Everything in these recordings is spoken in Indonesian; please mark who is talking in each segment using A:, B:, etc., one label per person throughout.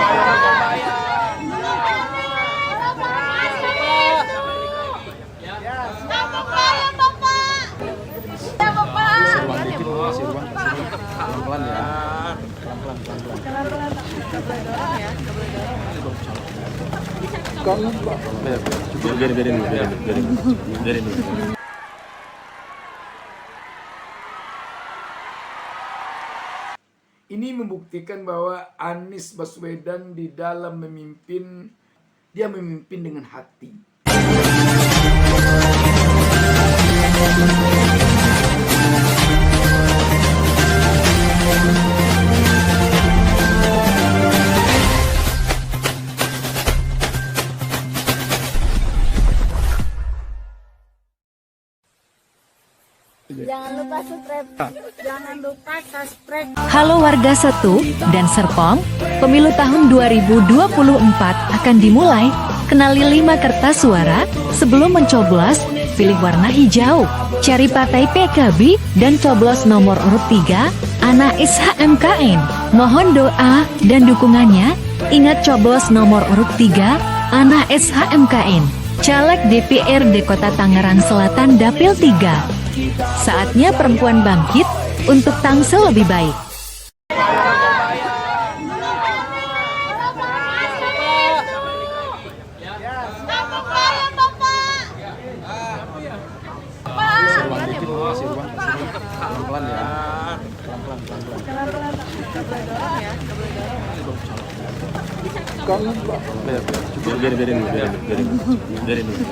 A: Pelan-pelan ya. Biarin dulu.
B: Ini membuktikan bahwa Anies Baswedan di dalam memimpin, dia memimpin dengan hati.
C: Jangan lupa subscribe. Jangan lupa subscribe.
D: Halo warga Setu dan Serpong, pemilu tahun 2024 akan dimulai. Kenali 5 kertas suara. Sebelum mencoblos, pilih warna hijau. Cari partai PKB dan coblos nomor urut 3, Ana SHMKN. Mohon doa dan dukungannya. Ingat coblos nomor urut 3, Ana SHMKN. Caleg DPRD Kota Tangerang Selatan Dapil 3. Saatnya perempuan bangkit untuk tangsel lebih baik.
A: Pelan-pelan ya. Biarin dulu.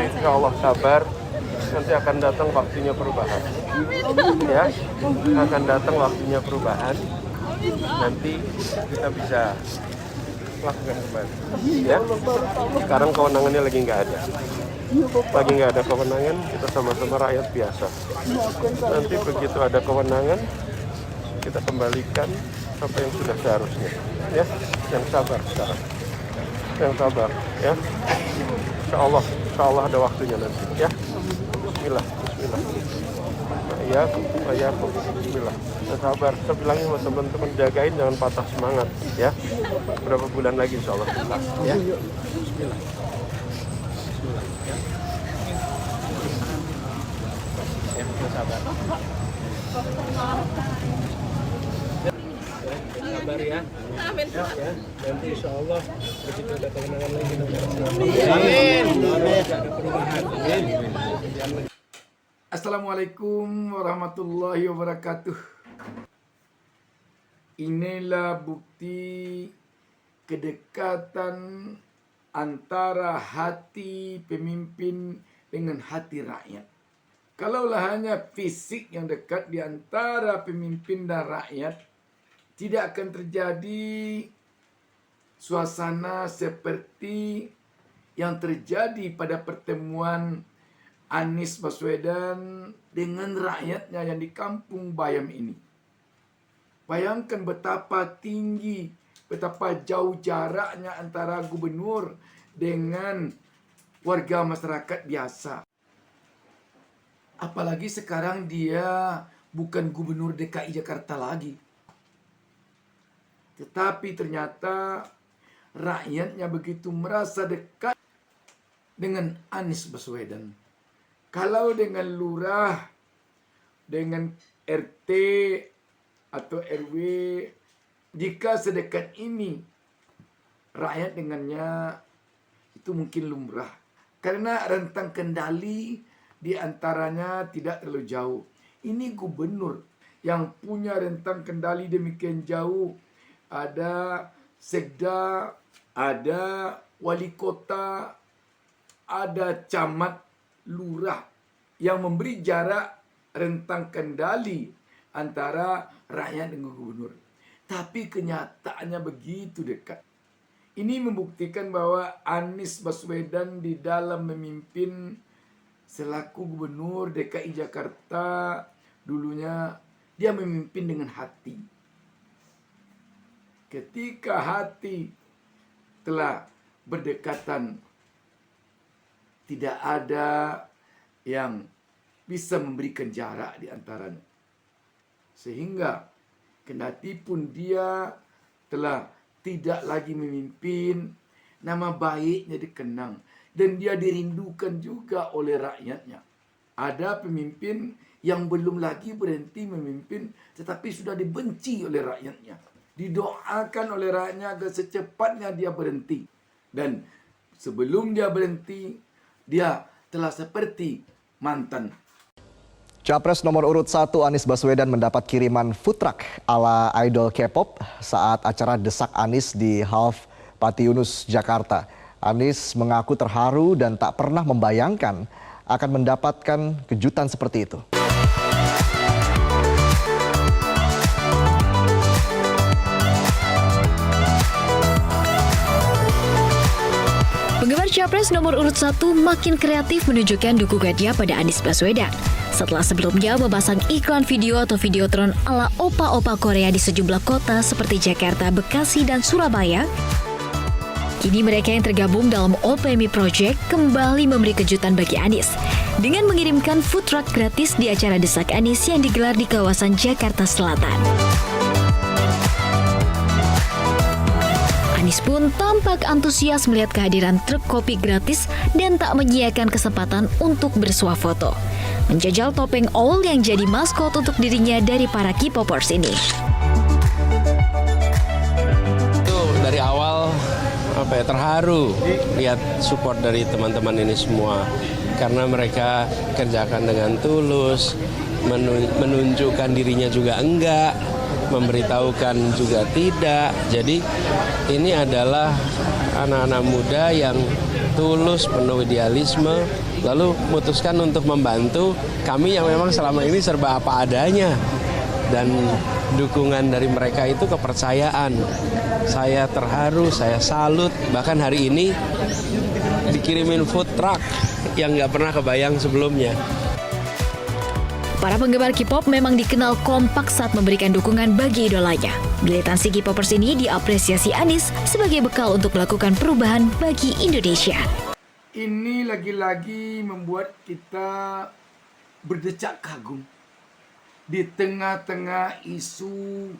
E: Insya Allah sabar, nanti akan datang waktunya perubahan. Ya, akan datang waktunya perubahan. Nanti kita bisa lakukan kembali. Ya, sekarang kewenangannya lagi nggak ada. Lagi nggak ada kewenangan, kita sama-sama rakyat biasa. Nanti begitu ada kewenangan, kita kembalikan apa yang sudah seharusnya. Ya, yang sabar sekarang. Yang sabar, ya. Insya Allah ada waktunya nanti, ya. Bismillah. Ya, Bismillah. Yang sabar. Saya bilangin sama teman-teman, jagain, jangan patah semangat, ya. Berapa bulan lagi, insya Allah. Ya. Bismillah. Ya, sabar. Sabar ya. Amin. Ya, nanti insya Allah begitu ada kemenangan lagi. Amin. Amin.
B: Assalamualaikum warahmatullahi wabarakatuh. Inilah bukti kedekatan antara hati pemimpin dengan hati rakyat. Kalaulah hanya fisik yang dekat di antara pemimpin dan rakyat, tidak akan terjadi suasana seperti yang terjadi pada pertemuan Anies Baswedan dengan rakyatnya yang di Kampung Bayam ini. Bayangkan betapa tinggi, betapa jauh jaraknya antara gubernur dengan warga masyarakat biasa. Apalagi sekarang dia bukan gubernur DKI Jakarta lagi. Tetapi ternyata rakyatnya begitu merasa dekat dengan Anies Baswedan. Kalau dengan lurah, dengan RT atau RW, jika sedekat ini rakyat dengannya, itu mungkin lumrah. Karena rentang kendali di antaranya tidak terlalu jauh. Ini gubernur yang punya rentang kendali demikian jauh. Ada sekda, ada wali kota, ada camat, lurah yang memberi jarak rentang kendali antara rakyat dengan gubernur. Tapi kenyataannya begitu dekat. Ini membuktikan bahwa Anies Baswedan di dalam memimpin selaku gubernur DKI Jakarta dulunya, dia memimpin dengan hati. Ketika hati telah berdekatan, tidak ada yang bisa memberikan jarak di antaranya. Sehingga Kendati pun dia telah tidak lagi memimpin, nama baiknya dikenang dan dia dirindukan juga oleh rakyatnya. Ada pemimpin yang belum lagi berhenti memimpin tetapi sudah dibenci oleh rakyatnya. Didoakan oleh rakyatnya agar secepatnya dia berhenti. Dan sebelum dia berhenti, dia telah seperti mantan.
F: Capres nomor urut 1 Anies Baswedan mendapat kiriman food truck ala idol K-pop saat acara Desak Anies di Half Pati Yunus, Jakarta. Anies mengaku terharu dan tak pernah membayangkan akan mendapatkan kejutan seperti itu.
D: Penggemar Capres nomor urut 1 makin kreatif menunjukkan dukungannya pada Anies Baswedan. Setelah sebelumnya memasang iklan video atau videotron ala opa-opa Korea di sejumlah kota seperti Jakarta, Bekasi, dan Surabaya, kini mereka yang tergabung dalam OPMI Project kembali memberi kejutan bagi Anies dengan mengirimkan food truck gratis di acara Desak Anies yang digelar di kawasan Jakarta Selatan. Anies pun tampak antusias melihat kehadiran truk kopi gratis dan tak menyia-nyiakan kesempatan untuk bersuah foto. Menjajal topeng owl yang jadi maskot untuk dirinya dari para K-popers ini.
E: Itu dari awal terharu lihat support dari teman-teman ini semua. Karena mereka kerjakan dengan tulus, menunjukkan dirinya juga enggak, memberitahukan juga tidak. Jadi ini adalah anak-anak muda yang tulus, penuh idealisme, lalu memutuskan untuk membantu kami yang memang selama ini serba apa adanya. Dan dukungan dari mereka itu kepercayaan. Saya terharu, saya salut. Bahkan hari ini dikirimin food truck yang nggak pernah kebayang sebelumnya.
D: Para penggemar K-pop memang dikenal kompak saat memberikan dukungan bagi idolanya. Militansi K-popers ini diapresiasi Anies sebagai bekal untuk melakukan perubahan bagi Indonesia.
B: Ini lagi-lagi membuat kita berdecak kagum. Di tengah-tengah isu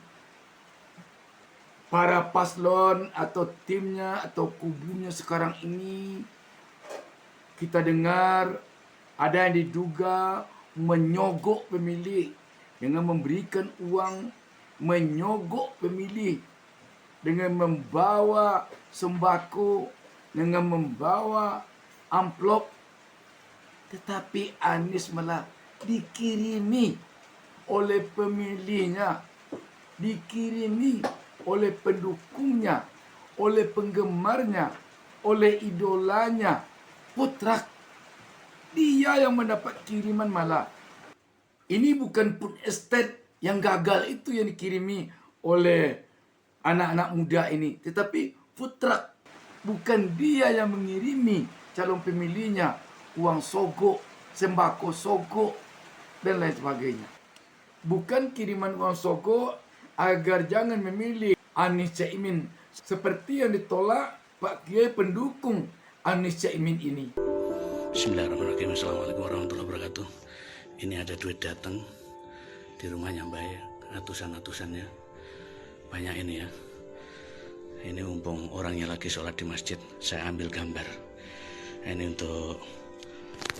B: para paslon atau timnya atau kubunya sekarang ini, kita dengar ada yang diduga menyogok pemilih dengan memberikan uang, menyogok pemilih dengan membawa sembako, dengan membawa amplop. Tetapi Anies malah dikirimi oleh pemilihnya, dikirimi oleh pendukungnya, oleh penggemarnya, oleh idolanya, food truck. Dia yang mendapat kiriman malah. Ini bukan food estate yang gagal itu yang dikirimi oleh anak-anak muda ini, tetapi food truck. Bukan dia yang mengirimi calon pemilihnya uang sogok, sembako sogok, dan lain sebagainya. Bukan kiriman uang sogok agar jangan memilih Anies Caimin seperti yang ditolak Pak Kiai pendukung Anies Caimin ini.
G: Bismillahirrahmanirrahim. Assalamualaikum warahmatullahi wabarakatuh. Ini ada duit datang di rumahnya Mbak ya, ratusan-ratusannya. Banyak ini ya. Ini mumpung orangnya lagi sholat di masjid, saya ambil gambar. Ini untuk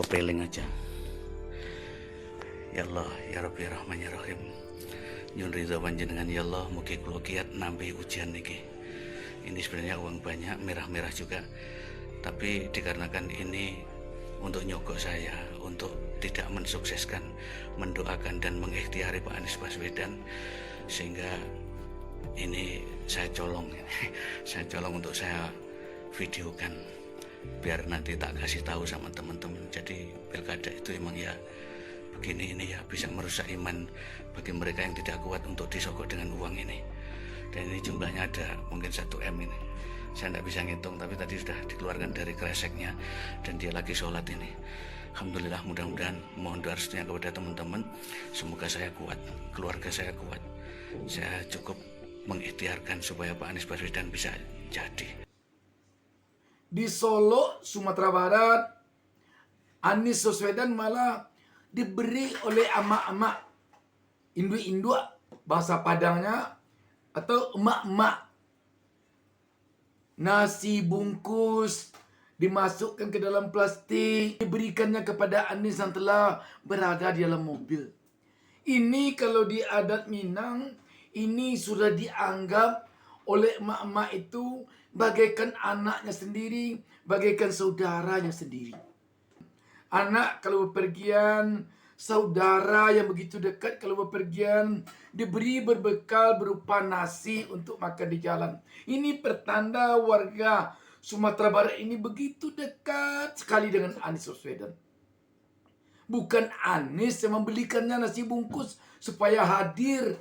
G: kepeling aja. Ya Allah, ya Rabbi, ya Rahman, ya Rahim. Nyun ridho panjenengan ya Allah, mugi kula kiat nampi ujian niki. Ini sebenarnya uang banyak, merah-merah juga. Tapi dikarenakan ini untuk nyogok saya, untuk tidak mensukseskan, mendoakan dan mengikhtiari Pak Anies Baswedan, sehingga ini saya colong. Saya colong untuk saya videokan, biar nanti tak kasih tahu sama teman-teman. Jadi pilkada itu emang ya begini ini ya, bisa merusak iman bagi mereka yang tidak kuat untuk disogok dengan uang ini. Dan ini jumlahnya ada mungkin 1 M ini. Saya tidak bisa ngitung, tapi tadi sudah dikeluarkan dari kreseknya dan dia lagi sholat ini. Alhamdulillah, mudah-mudahan mohon doa restunya kepada teman-teman. Semoga saya kuat, keluarga saya kuat. Saya cukup mengikhtiarkan supaya Pak Anies Baswedan bisa jadi.
B: Di Solo, Sumatera Barat, Anies Baswedan malah diberi oleh emak-emak, induk-induk Bahasa Padangnya atau emak-emak. Nasi bungkus dimasukkan ke dalam plastik, diberikannya kepada Anis yang telah berada di dalam mobil. Ini kalau di adat Minang, ini sudah dianggap oleh emak-emak itu bagaikan anaknya sendiri, bagaikan saudaranya sendiri. Anak kalau bepergian, saudara yang begitu dekat kalau bepergian, diberi berbekal berupa nasi untuk makan di jalan. Ini pertanda warga Sumatera Barat ini begitu dekat sekali dengan Anies Baswedan. Bukan Anies yang membelikannya nasi bungkus supaya hadir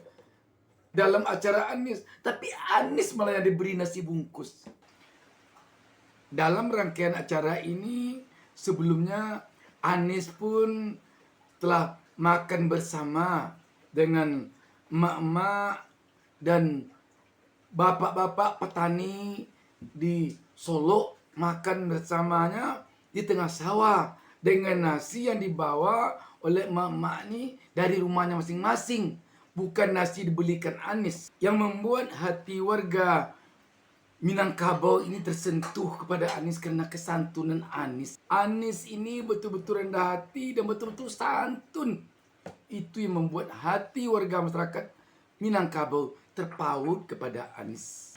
B: dalam acara Anies, tapi Anies malah yang diberi nasi bungkus. Dalam rangkaian acara ini, sebelumnya Anies pun telah makan bersama dengan emak-emak dan bapak-bapak petani di Solo, makan bersamanya di tengah sawah dengan nasi yang dibawa oleh emak-emak ini dari rumahnya masing-masing. Bukan nasi dibelikan Anies. Yang membuat hati warga Minangkabau ini tersentuh kepada Anies karena kesantunan Anies. Anies ini betul-betul rendah hati dan betul-betul santun. Itu yang membuat hati warga masyarakat Minangkabau terpaut kepada Anies.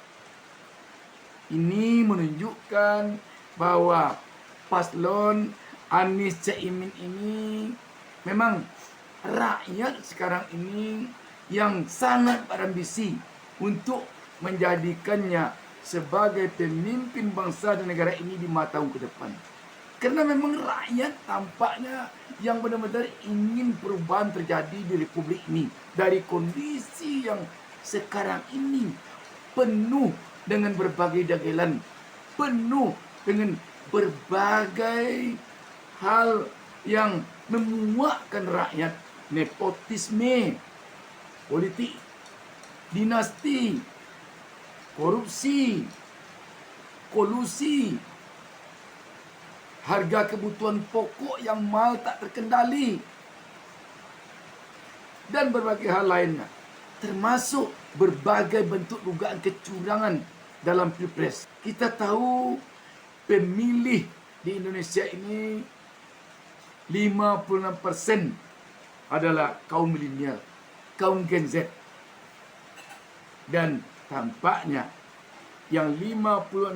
B: Ini menunjukkan bahwa paslon Anies Caimin ini memang rakyat sekarang ini yang sangat berambisi untuk menjadikannya sebagai pemimpin bangsa dan negara ini di 5 tahun ke depan. Karena memang rakyat tampaknya yang benar-benar ingin perubahan terjadi di Republik ini. Dari kondisi yang sekarang ini penuh dengan berbagai dagelan, penuh dengan berbagai hal yang memuakkan rakyat, nepotisme, politik, dinasti, korupsi, kolusi, harga kebutuhan pokok yang mahal tak terkendali, dan berbagai hal lainnya. Termasuk berbagai bentuk dugaan kecurangan dalam Pilpres. Kita tahu pemilih di Indonesia ini 56% adalah kaum milenial, kaum Gen Z. Dan tampaknya yang 56%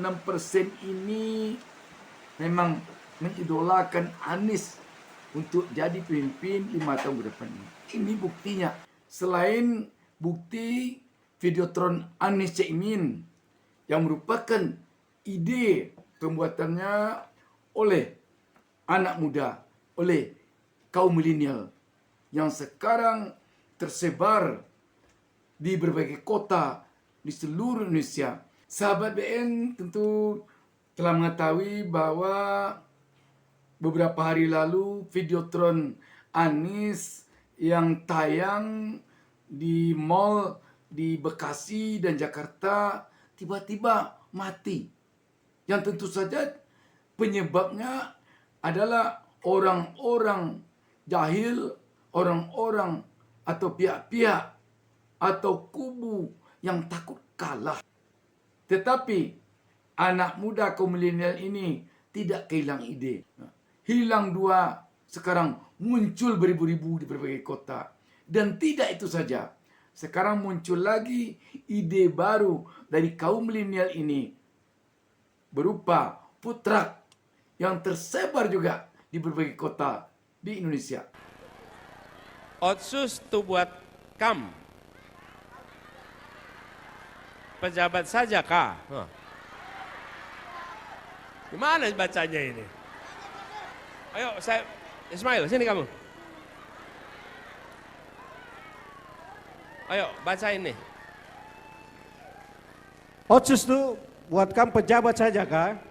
B: ini memang mengidolakan Anies untuk jadi pemimpin 5 tahun ke depan ini. Ini buktinya. Selain bukti Videotron Anies Caimin yang merupakan ide pembuatannya oleh anak muda, oleh kaum milenial yang sekarang tersebar di berbagai kota di seluruh Indonesia. Sahabat BN tentu telah mengetahui bahwa beberapa hari lalu Videotron Anies yang tayang di mall di Bekasi dan Jakarta tiba-tiba mati. Yang tentu saja penyebabnya adalah orang-orang jahil, orang-orang atau pihak-pihak atau kubu yang takut kalah. Tetapi anak muda kaum milenial ini tidak kehilangan ide. Hilang dua, sekarang muncul beribu-ribu di berbagai kota. Dan tidak itu saja. Sekarang muncul lagi ide baru dari kaum milenial ini berupa food truck yang tersebar juga di berbagai kota di Indonesia.
E: Otsus tu buat kam. Pejabat saja kah? Gimana bacanya ini? Ayo, saya Ismail, sini kamu. Ayo, baca ini.
H: Otsus itu buat kamu pejabat saja kah?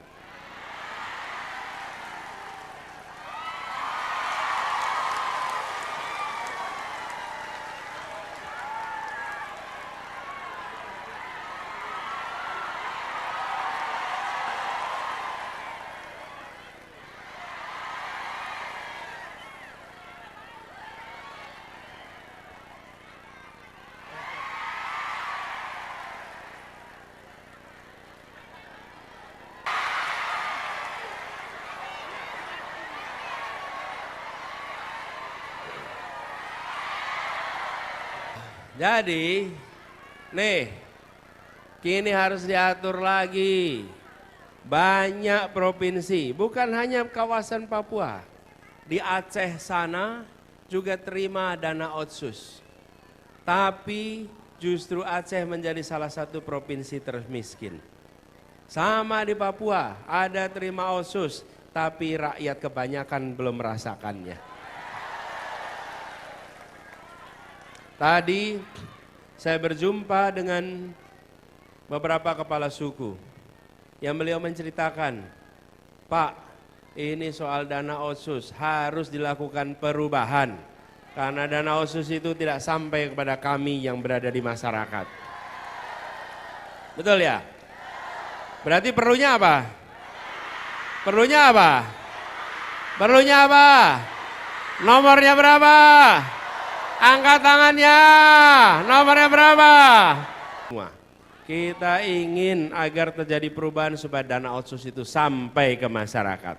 E: Jadi, nih, kini harus diatur lagi. Banyak provinsi, bukan hanya kawasan Papua. Di Aceh sana juga terima dana otsus. Tapi justru Aceh menjadi salah satu provinsi termiskin. Sama di Papua, ada terima otsus, tapi rakyat kebanyakan belum merasakannya. Tadi saya berjumpa dengan beberapa kepala suku yang beliau menceritakan, Pak, ini soal dana otsus harus dilakukan perubahan karena dana otsus itu tidak sampai kepada kami yang berada di masyarakat. Betul ya? Berarti perlunya apa? Perlunya apa? Perlunya apa? Nomornya berapa? Angkat tangannya. Nomornya berapa? Semua. Kita ingin agar terjadi perubahan supaya dana otsus itu sampai ke masyarakat.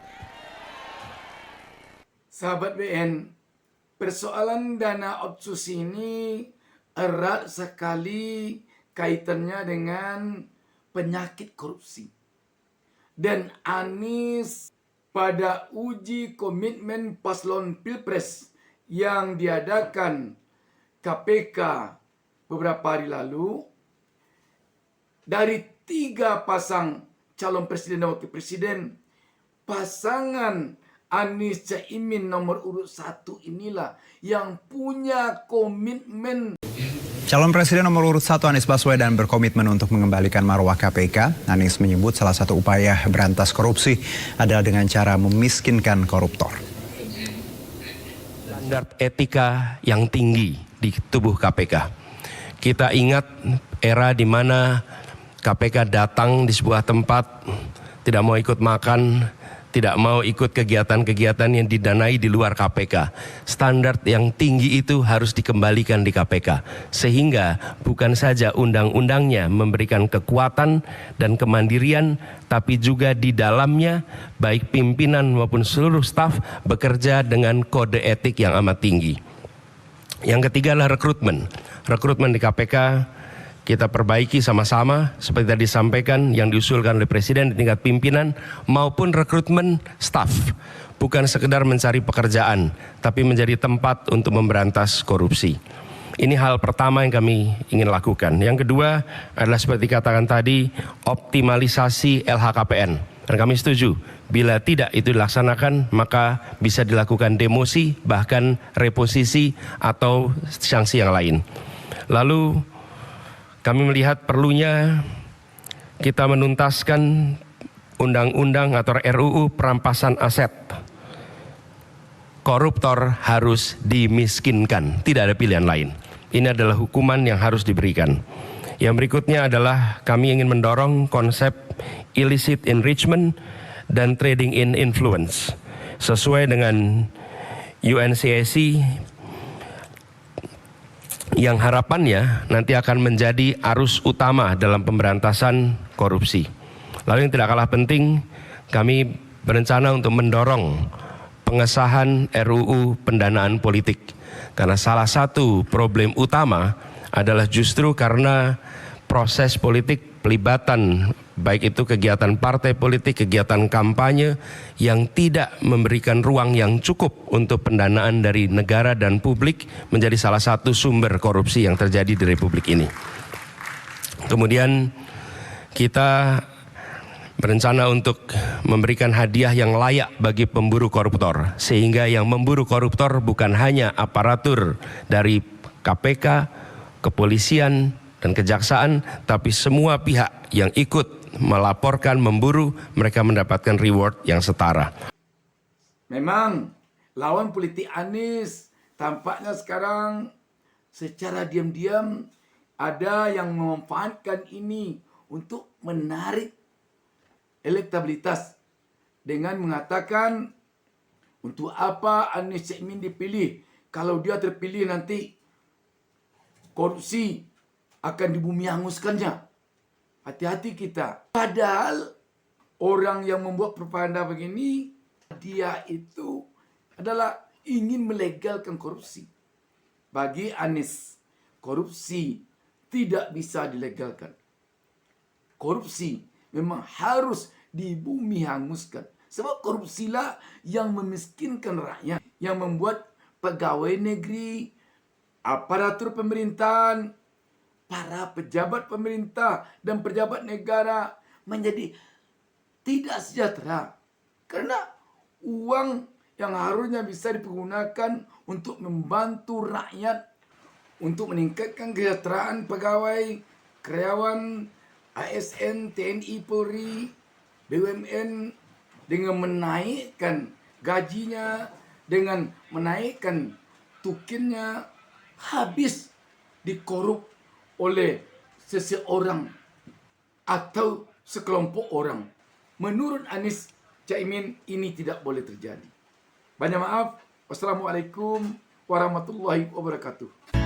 B: Sahabat BN, persoalan dana otsus ini erat sekali kaitannya dengan penyakit korupsi. Dan Anies pada uji komitmen paslon Pilpres yang diadakan KPK beberapa hari lalu, dari 3 pasang calon presiden dan wakil presiden, pasangan Anies Caimin nomor urut 1 inilah yang punya komitmen.
I: Calon Presiden nomor urut 1 Anies Baswedan berkomitmen untuk mengembalikan marwah KPK. Anies menyebut salah satu upaya berantas korupsi adalah dengan cara memiskinkan koruptor.
E: Standar etika yang tinggi di tubuh KPK. Kita ingat era di mana KPK datang di sebuah tempat, tidak mau ikut makan, tidak mau ikut kegiatan-kegiatan yang didanai di luar KPK. Standar yang tinggi itu harus dikembalikan di KPK. Sehingga bukan saja undang-undangnya memberikan kekuatan dan kemandirian, tapi juga di dalamnya baik pimpinan maupun seluruh staf bekerja dengan kode etik yang amat tinggi. Yang ketiga adalah rekrutmen. Rekrutmen di KPK kita perbaiki sama-sama seperti tadi disampaikan yang diusulkan oleh Presiden di tingkat pimpinan maupun rekrutmen staf. Bukan sekedar mencari pekerjaan, tapi menjadi tempat untuk memberantas korupsi. Ini hal pertama yang kami ingin lakukan. Yang kedua adalah seperti katakan tadi, optimalisasi LHKPN. Dan kami setuju, bila tidak itu dilaksanakan, maka bisa dilakukan demosi, bahkan reposisi atau sanksi yang lain. Lalu kami melihat perlunya kita menuntaskan undang-undang atau RUU perampasan aset. Koruptor harus dimiskinkan, tidak ada pilihan lain. Ini adalah hukuman yang harus diberikan. Yang berikutnya adalah kami ingin mendorong konsep illicit enrichment dan trading in influence. Sesuai dengan UNCAC yang harapannya nanti akan menjadi arus utama dalam pemberantasan korupsi. Lalu yang tidak kalah penting, kami berencana untuk mendorong pengesahan RUU pendanaan politik. Karena salah satu problem utama adalah justru karena proses politik pelibatan baik itu kegiatan partai politik, kegiatan kampanye yang tidak memberikan ruang yang cukup untuk pendanaan dari negara dan publik menjadi salah satu sumber korupsi yang terjadi di Republik ini. Kemudian kita berencana untuk memberikan hadiah yang layak bagi pemburu koruptor, sehingga yang memburu koruptor bukan hanya aparatur dari KPK, kepolisian, dan kejaksaan, tapi semua pihak yang ikut melaporkan, memburu, mereka mendapatkan reward yang setara.
B: Memang lawan politik Anies tampaknya sekarang secara diam-diam ada yang memanfaatkan ini untuk menarik elektabilitas dengan mengatakan untuk apa Anies Caimin dipilih, kalau dia terpilih nanti korupsi akan dibumihanguskannya. Hati-hati kita. Padahal orang yang membuat propaganda begini, dia itu adalah ingin melegalkan korupsi. Bagi Anies, korupsi tidak bisa dilegalkan. Korupsi memang harus dibumi hanguskan. Sebab korupsilah yang memiskinkan rakyat, yang membuat pegawai negeri, aparatur pemerintahan, para pejabat pemerintah dan pejabat negara menjadi tidak sejahtera. Karena uang yang harusnya bisa dipergunakan untuk membantu rakyat, untuk meningkatkan kesejahteraan pegawai, karyawan, ASN, TNI, Polri, BUMN, dengan menaikkan gajinya, dengan menaikkan tukinnya, habis dikorup oleh seseorang atau sekelompok orang. Menurut Anies Caimin ini tidak boleh terjadi. Banyak maaf. Wassalamualaikum warahmatullahi wabarakatuh.